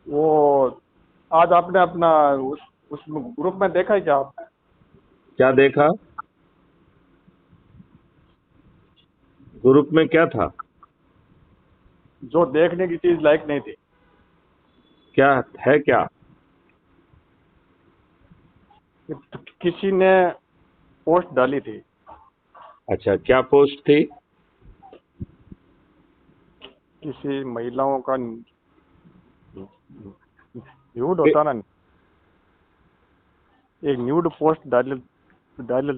वो आज आपने अपना उस ग्रुप में देखा है क्या आपने? क्या देखा? ग्रुप में क्या था? जो देखने की चीज लायक नहीं थी। क्या है क्या? किसी ने पोस्ट डाली थी। अच्छा, क्या पोस्ट थी? किसी महिलाओं का न्यूड ए, होता ना। एक न्यूड पोस्ट डाल डाली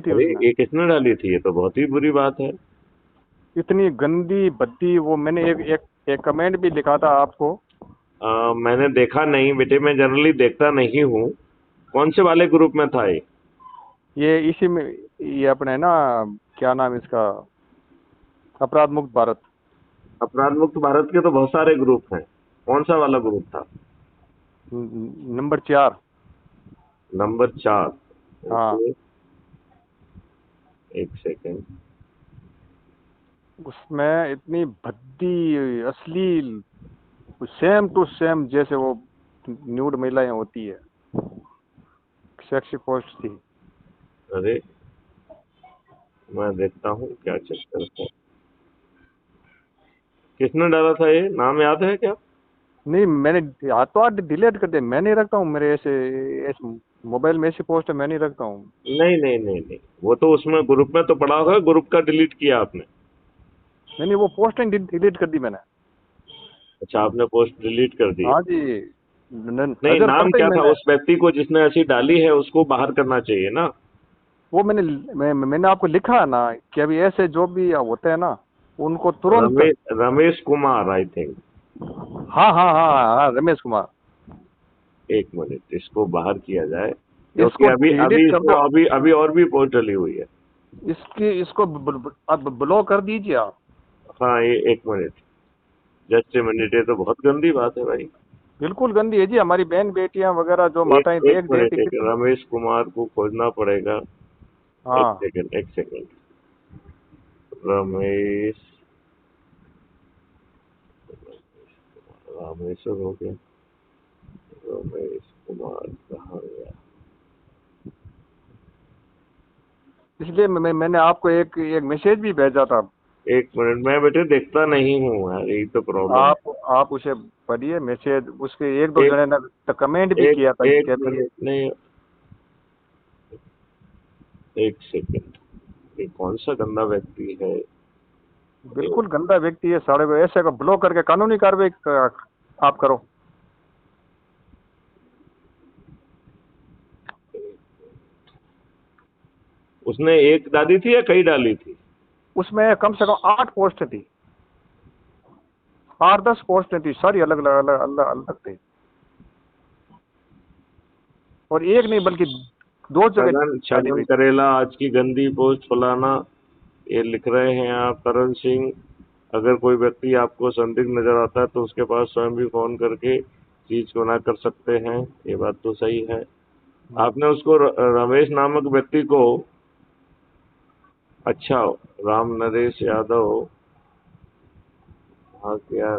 थी अरे, उसने। ये किसने डाली थी? ये तो बहुत ही बुरी बात है। इतनी गंदी भद्दी, वो मैंने एक कमेंट भी लिखा था आपको। मैंने देखा नहीं बेटे, मैं जनरली देखता नहीं हूँ। कौन से वाले ग्रुप में था ये? ये इसी में, ये अपने ना, क्या नाम इसका, अपराध मुक्त भारत। अपराध मुक्त भारत के तो बहुत सारे ग्रुप हैं। कौन सा वाला ग्रुप था? नंबर 4। नंबर 4। हाँ। ओके। एक सेकेंड। उसमें इतनी भद्दी, अश्लील, सेम टू सेम जैसे वो न्यूड महिलाएं होती है, सेक्सी पोस्ट थी। अरे, मैं देखता हूँ क्या चेक करता हूँ। किसने डाला था ये? नाम याद है क्या? नहीं, मैंने हाथों हाथ डिलीट कर दिया। मैं नहीं रखता हूँ मेरे ऐसे मोबाइल में ऐसी पोस्ट मैं नहीं रखता हूँ। नहीं नहीं नहीं नहीं, वो तो उसमें ग्रुप में तो पड़ा होगा, ग्रुप का डिलीट किया आपने। नहीं नहीं, वो पोस्ट डिलीट कर दी मैंने। अच्छा, आपने पोस्ट डिलीट कर दी है। हाँ जी। नहीं, नजर नाम पड़ता ही क्या था मैंने। उस व्यक्ति को जिसने ऐसी डाली है? उसको बाहर करना चाहिए ना। वो मैंने आपको लिखा है ना कि अभी ऐसे जो भी होते हैं ना, उनको तुरंत। Ramesh Ramesh Kumar, I think. हाँ हाँ हाँ हाँ, रमेश कुमार। एक मिनट, इसको बाहर किया जाए, क्योंकि इसको अभी डिलीट अभी कर इसमें दो। अभी अभी और भी पोस्ट डली हुई है। इसको अब ब्लॉक कर दीजिए आप। हाँ, ये एक मिनट। जस्ट ए मिनट, ये तो बहुत गंदी बात है भाई। बिल्कुल गंदी है जी। हमारी बहन बेटियां वगैरह जो एक माताएं एक देख मिनट, देख एक कितनी। रमेश कुमार को खोजना पड़ेगा। एक हाँ। सेकंड, एक सेकंड। रमेश, रामेश्वर हो गया। रमेश कुमार कहाँ गया? इसलिए मैंने आपको एक एक मैसेज भी भेजा था। एक मिनट, मैं बेटे देखता नहीं हूँ यार, यही तो प्रॉब्लम। आप उसे पढ़िए मैसेज। उसके एक दो एक जने ने कमेंट भी एक किया था कि एक कहती है। मिनट नहीं। एक सेकंड। ये कौन सा गंदा व्यक्ति है? ये बिल्कुल गंदा व्यक्ति है। साढ़े को ऐसे को ब्लॉक करके कानूनी कार्रवाई आप करो। उसने एक डाली थी या कई डाली थी? उसमें कम से कम 8 पोस्ट थी। 8-10 पोस्ट थी, सारी अलग अलग अलग अलग अलग थी। और एक नहीं बल्कि 2 जगह छगन डाली छगन हुई थी। करेला आज की गंदी पोस्ट फलाना। ये लिख रहे हैं आप, करण सिंह। अगर कोई व्यक्ति आपको संदिग्ध नजर आता है तो उसके पास स्वयं भी फोन करके चीज को ना कर सकते हैं। ये बात तो सही है। हम्म। आपने उसको रमेश नामक व्यक्ति को। अच्छा, राम नरेश यादव। हाँ क्या?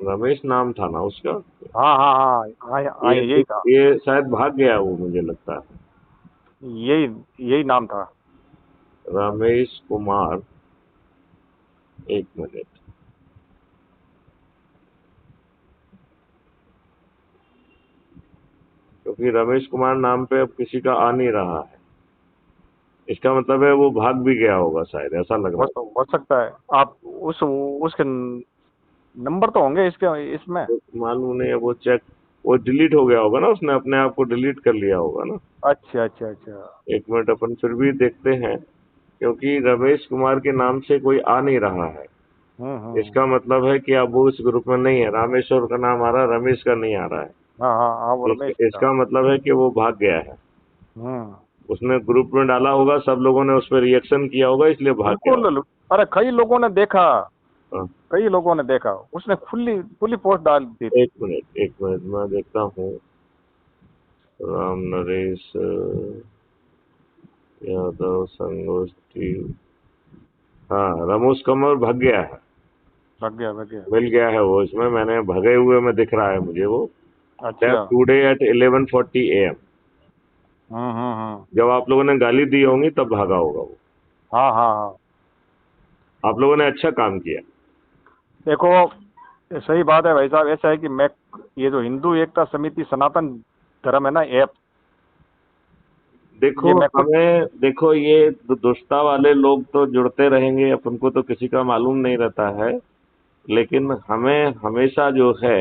रमेश नाम था ना उसका? हाँ हाँ हाँ हाँ हाँ, ये यही था। ये शायद भाग गया वो, मुझे लगता है। यही यही नाम था। रमेश कुमार। एक मिनट। क्योंकि रमेश कुमार नाम पे अब किसी का आ नहीं रहा है। इसका मतलब है वो भाग भी गया होगा शायद, ऐसा लग रहा हो सकता है। आप उसके नंबर तो होंगे इसके इसमें। है। तो मालूम नहीं है, वो डिलीट हो गया होगा ना, उसने अपने आप को डिलीट कर लिया होगा ना। अच्छा अच्छा अच्छा। एक मिनट, अपन फिर भी देखते हैं। क्योंकि रमेश कुमार के नाम से कोई आ नहीं रहा है। हम्म। इसका मतलब है कि अब वो इस ग्रुप में नहीं है। रामेश्वर का नाम आ रहा है, रमेश का नहीं आ रहा है। हाँ हाँ हाँ, वो रमेश ही था। इसका मतलब है कि वो भाग गया है। हम्म। उसने ग्रुप में डाला होगा, सब लोगों ने उस पर रिएक्शन किया होगा, इसलिए भाग गया होगा। बिल्कुल। अरे कई लोगों ने देखा। हाँ, कई लोगों ने देखा। उसने खुली खुली पोस्ट डाल दी थी। एक मिनट मैं देखता हूँ। राम नरेश यादव संगोष्ठी। हाँ, रमोस कमर भाग गया है। लग गया। मिल गया है वो, इसमें मैंने भगे हुए में दिख रहा है मुझे वो। अच्छा। Today at 11:40 AM। हम्म। जब आप लोगों ने गाली दी होंगी तब भागा होगा वो। हाँ हाँ हाँ। आप लोगों ने अच्छा काम किया। देखो, ये सही बात है भाई साहब। ऐसा है कि मैं, ये जो हिंदू एकता समिति सनातन धर्म है ना ऐप, देखो ये मैं खुद। हमें, देखो ये दुष्टता वाले लोग तो जुड़ते रहेंगे, अपन को तो किसी का मालूम नहीं रहता है, लेकिन हमें हमेशा जो है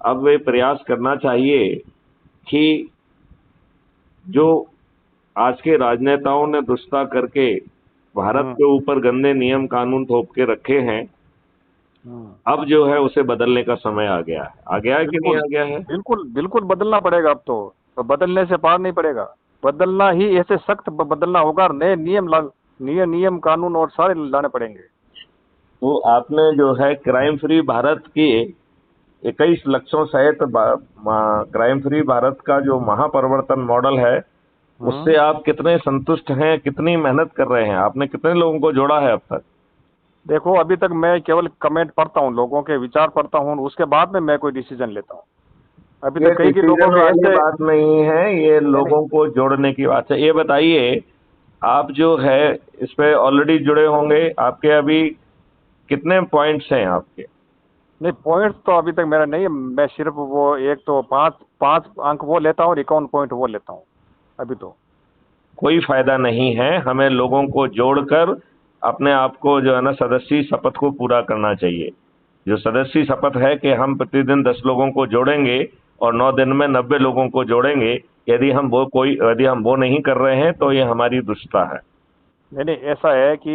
अब ये प्रयास करना चाहिए कि जो आज के राजनेताओं ने दुष्टता करके भारत हम्म के ऊपर गंदे नियम कानून थोप के रखे हैं, हम्म। अब जो है उसे बदलने का समय आ गया है। आ गया है कि नहीं बिल्कुल आ गया है? बिल्कुल बिल्कुल बदलना पड़ेगा अब तो बदलने से पार नहीं पड़ेगा। बदलना ही, ऐसे सख्त बदलना होगा और नए नियम कानून और सारे लाने पड़ेंगे। तो आपने जो है क्राइम फ्री भारत के 21 लक्ष्यों सहित क्राइम फ्री भारत का जो महापरिवर्तन मॉडल है, हम्म। उससे आप कितने संतुष्ट हैं? कितनी मेहनत कर रहे हैं? आपने कितने लोगों को जोड़ा है अब तक? देखो, अभी तक मैं केवल कमेंट पढ़ता हूँ, लोगों के विचार पढ़ता हूँ, उसके बाद में मैं कोई डिसीजन लेता हूँ। अभी ये तक कई लोगों डिसीजन के वाली ऐसे। बात नहीं है, ये नहीं नहीं। लोगों को जोड़ने की बात है। ये बताइए, आप जो है इस पे ऑलरेडी जुड़े होंगे, आपके अभी कितने पॉइंट्स हैं आपके? नहीं, पॉइंट्स तो अभी तक मेरा नहीं है। मैं सिर्फ वो एक तो पाँच पाँच अंक वो लेता हूँ और 51 पॉइंट वो लेता हूँ अभी तो। कोई फायदा नहीं है, हमें लोगों को जोड़कर अपने आप को जो है ना सदस्यी शपथ को पूरा करना चाहिए। जो सदस्यी शपथ है कि हम प्रतिदिन 10 लोगों को जोड़ेंगे और 9 दिन में 90 लोगों को जोड़ेंगे। यदि हम वो नहीं कर रहे हैं तो ये हमारी दुष्टता है। नहीं नहीं, ऐसा है कि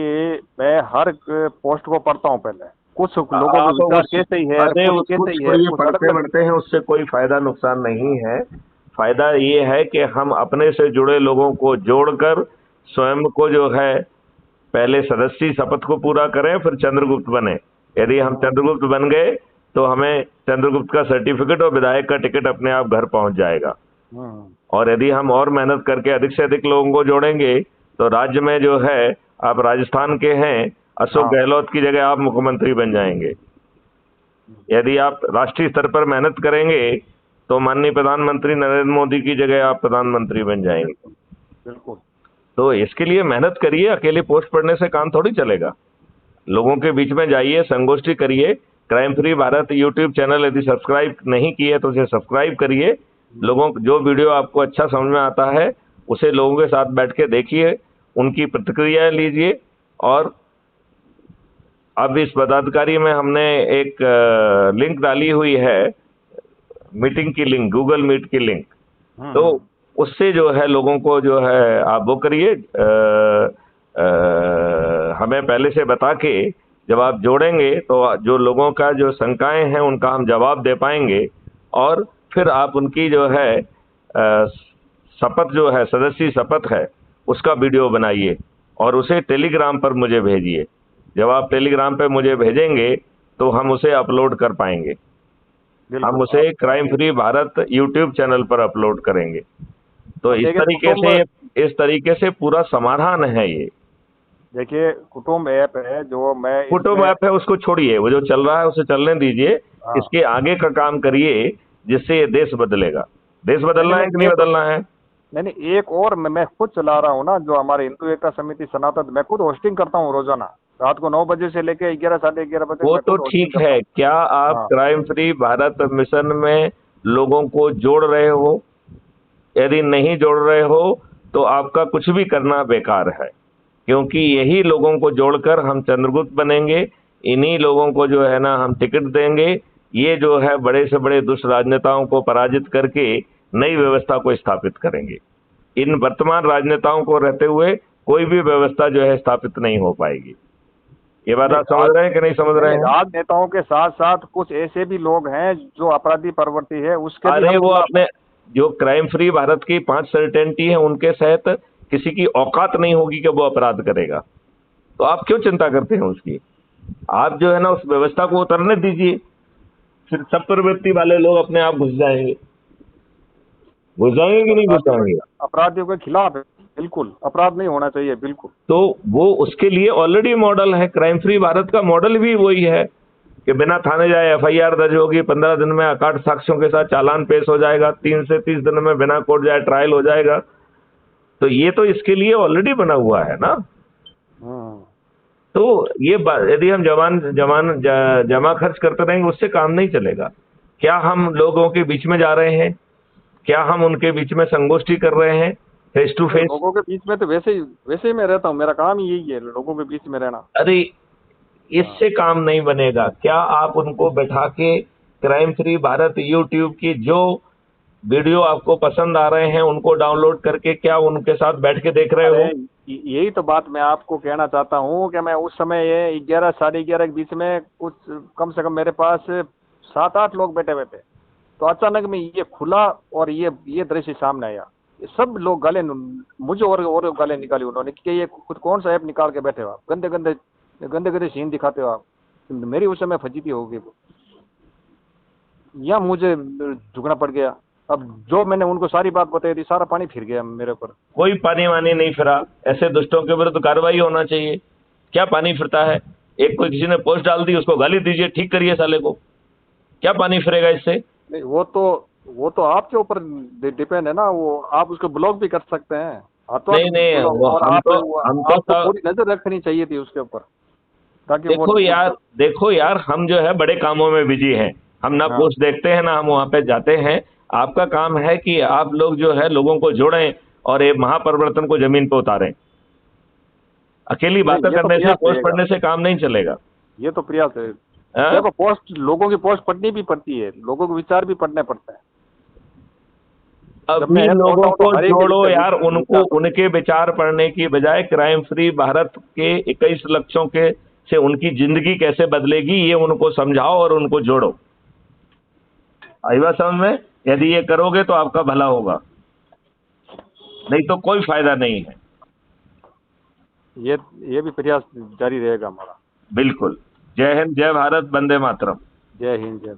मैं हर पोस्ट को पढ़ता हूँ पहले। कुछ लोगों के आप विचार उस कैसे ही है, अरे कुछ उसको कैसे ही है, छोड़िए, कुछ अलग पढ़ते अलग। बढ़ते हैं उससे कोई फायदा नुकसान नहीं है। फायदा ये है कि हम अपने से जुड़े लोगों को जोड़कर स्वयं को जो है पहले सदस्यी शपथ को पूरा करें, फिर चंद्रगुप्त बने। यदि हम हम्म चंद्रगुप्त बन गए तो हमें चंद्रगुप्त का सर्टिफिकेट और विधायक का टिकट अपने आप घर पहुंच जाएगा। हम्म। और यदि हम और मेहनत करके अधिक से अधिक लोगों को जोड़ेंगे तो राज्य में जो है, आप राजस्थान के हैं, अशोक हाँ। गहलोत की जगह आप मुख्यमंत्री बन जाएंगे। यदि आप राष्ट्रीय स्तर पर मेहनत करेंगे तो माननीय प्रधानमंत्री नरेंद्र मोदी की जगह आप प्रधानमंत्री बन जाएंगे। बिल्कुल बिल्कुल। तो इसके लिए मेहनत करिए, अकेले पोस्ट पढ़ने से काम थोड़ी चलेगा। लोगों के बीच में जाइए, संगोष्ठी करिए। Crime free Bharat YouTube channel यदि सब्सक्राइब नहीं किए तो उसे सब्सक्राइब करिए। लोगों जो वीडियो आपको अच्छा समझ में आता है उसे लोगों के साथ बैठ के देखिए, उनकी प्रतिक्रियाएं लीजिए। और अब इस पदाधिकारी में हमने एक लिंक डाली हुई है, मीटिंग की लिंक, गूगल मीट की लिंक। तो हम्म। उससे जो है लोगों को जो है आप वो करिए, हमें पहले से बता के जब आप जोड़ेंगे तो जो लोगों का जो शंकाएं हैं उनका हम जवाब दे पाएंगे। और फिर आप उनकी जो है शपथ जो है, सदस्यी शपथ है, उसका वीडियो बनाइए और उसे टेलीग्राम पर मुझे भेजिए। जब आप टेलीग्राम पे मुझे भेजेंगे तो हम उसे अपलोड कर पाएंगे। हम बिल्कुल उसे आप। Crime free Bharat YouTube channel पर अपलोड करेंगे। तो अब देखिए कुटुंब, इस तरीके से पूरा समाधान है ये। देखिए कुटुंब ऐप है जो मैं फोटो इसमें। मैप है उसको छोड़िए, वो जो चल रहा है उसे चलने दीजिए। हाँ। इसके आगे का काम करिए जिससे ये देश बदलेगा। देश नहीं बदलना नहीं है कि नहीं, नहीं एक, बदलना है? नहीं नहीं, एक और मैं खुद चला रहा हूँ ना, जो हमारे हिंदू एकता समिति सनातन, मैं खुद होस्टिंग करता हूँ रोजाना। रात को 9 बजे से लेके 11 साढ़े 11 बजे वो मैं तो खुद होस्टिंग ठीक करता है, हूँ। क्या आप हाँ। क्राइम फ्री भारत मिशन में लोगों को जोड़ रहे हो? यदि नहीं जोड़ रहे हो तो आपका कुछ भी करना बेकार है, क्योंकि यही लोगों को जोड़कर हम चंद्रगुप्त बनेंगे। इन्हीं लोगों को जो है ना हम टिकट देंगे। ये जो है बड़े से बड़े दुष्ट राजनेताओं को पराजित करके नई व्यवस्था को स्थापित करेंगे। इन वर्तमान राजनेताओं को रहते हुए कोई भी व्यवस्था जो है स्थापित नहीं हो पाएगी। ये बात नहीं आप समझ रहे हैं कि नहीं समझ नहीं रहे नहीं, हैं? राजनेताओं के साथ साथ कुछ ऐसे भी लोग हैं जो अपराधी प्रवृत्ति है, उसके भी अरे हम वो खिलाफ अपने हैं। जो क्राइम फ्री भारत की 5 सर्टेनिटी है उनके सहित किसी की औकात नहीं होगी कि वो अपराध करेगा। तो आप क्यों चिंता करते हैं उसकी? आप जो है ना उस व्यवस्था को उतरने दीजिए, फिर सब प्रवृत्ति वाले लोग अपने आप घुस जाएंगे। घुस जाएंगे कि नहीं घुस अपराधियों जाएंगे? के अपराधियों के खिलाफ है। बिल्कुल अपराध नहीं होना चाहिए, बिल्कुल। तो वो उसके लिए ऑलरेडी मॉडल है, क्राइम फ्री भारत का मॉडल भी वही है कि बिना थाने जाए एफआईआर दर्ज होगी, 15 दिन में अकाट साक्ष्यों के साथ चालान पेश हो जाएगा, 3 से 30 दिन में बिना कोर्ट जाए ट्रायल हो जाएगा। तो ये तो इसके लिए ऑलरेडी बना हुआ है ना। तो ये यदि हम जमा खर्च करते रहेंगे उससे काम नहीं चलेगा। क्या हम लोगों के बीच में जा रहे हैं? क्या हम उनके बीच में संगोष्ठी कर रहे हैं, फेस टू फेस? लोगों के बीच में तो वैसे ही मैं रहता हूँ, मेरा काम ही यही है, लोगों के बीच में रहना। अरे इससे काम नहीं बनेगा। क्या आप उनको बैठा के क्राइम फ्री भारत यूट्यूब की जो वीडियो आपको पसंद आ रहे हैं उनको डाउनलोड करके क्या उनके साथ बैठ के देख रहे अरे हो? यही तो बात मैं आपको कहना चाहता हूँ कि मैं उस समय ये 11 साढ़े 11 के बीच में कुछ कम से कम मेरे पास 7-8 लोग बैठे हुए थे, तो अचानक में ये खुला और ये दृश्य सामने आया। ये सब लोग गाले मुझे और गाले निकाली उन्होंने कि ये खुद कौन सा ऐप निकाल के बैठे हो आप, गंदे गंदे गंदे गंदे सीन दिखाते हो आप। मेरी उस समय फजीती हो गई, या मुझे झुकना पड़ गया। अब जो मैंने उनको सारी बात बताई थी, सारा पानी फिर गया मेरे ऊपर। कोई पानी वानी नहीं फिरा। ऐसे दुष्टों के विरुद्ध कार्रवाई होना चाहिए। क्या पानी फिरता है? एक कोई किसी ने पोस्ट डाल दी, उसको गाली दीजिए, ठीक करिए साले को। क्या पानी फिरेगा इससे? नहीं, वो तो आपके ऊपर डिपेंड है ना, वो आप उसको ब्लॉक भी कर सकते हैं, हाथों हाथ नहीं नहीं, ब्लॉक। वो और हम तो आपको सब पूरी नजर रखनी चाहिए थी उसके ऊपर, ताकि वो देखो यार, हम जो है बड़े कामों में बिजी हैं। हम ना हाँ। पोस्ट देखते हैं ना हम वहां पे जाते हैं। आपका काम है कि आप लोग जो है लोगों को जोड़ें और ये महापरिवर्तन को जमीन पे उतारें। अकेली नहीं, बातें ये तो करने से, प्रयास पोस्ट रहेगा, पढ़ने से काम नहीं चलेगा। ये तो प्रयास है। हाँ? देखो, लोगों की पोस्ट पढ़नी भी पड़ती है, लोगों के विचार भी पढ़ने पड़ते हैं। जब मैं अभी हेल्प होता लोगों हूँ तो को हर एक के जोड़ो यार, उनको विचार पढ़ते उनके विचार पढ़ने की बजाय क्राइम फ्री भारत के 21 लक्षों के से उनकी जिंदगी कैसे बदलेगी ये उनको समझाओ और उनको जोड़ो। आई बात समझ में? यदि ये करोगे तो आपका भला होगा, नहीं तो कोई फायदा नहीं है। हैं। ये भी प्रयास जारी रहेगा हमारा। बिल्कुल। जय हिंद, जय भारत, वंदे मातरम। जय हिंद, जय।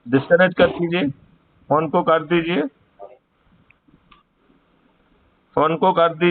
डिस्कनेक्ट कर दीजिए, फोन को काट दीजिए, फोन को काट दीजिए।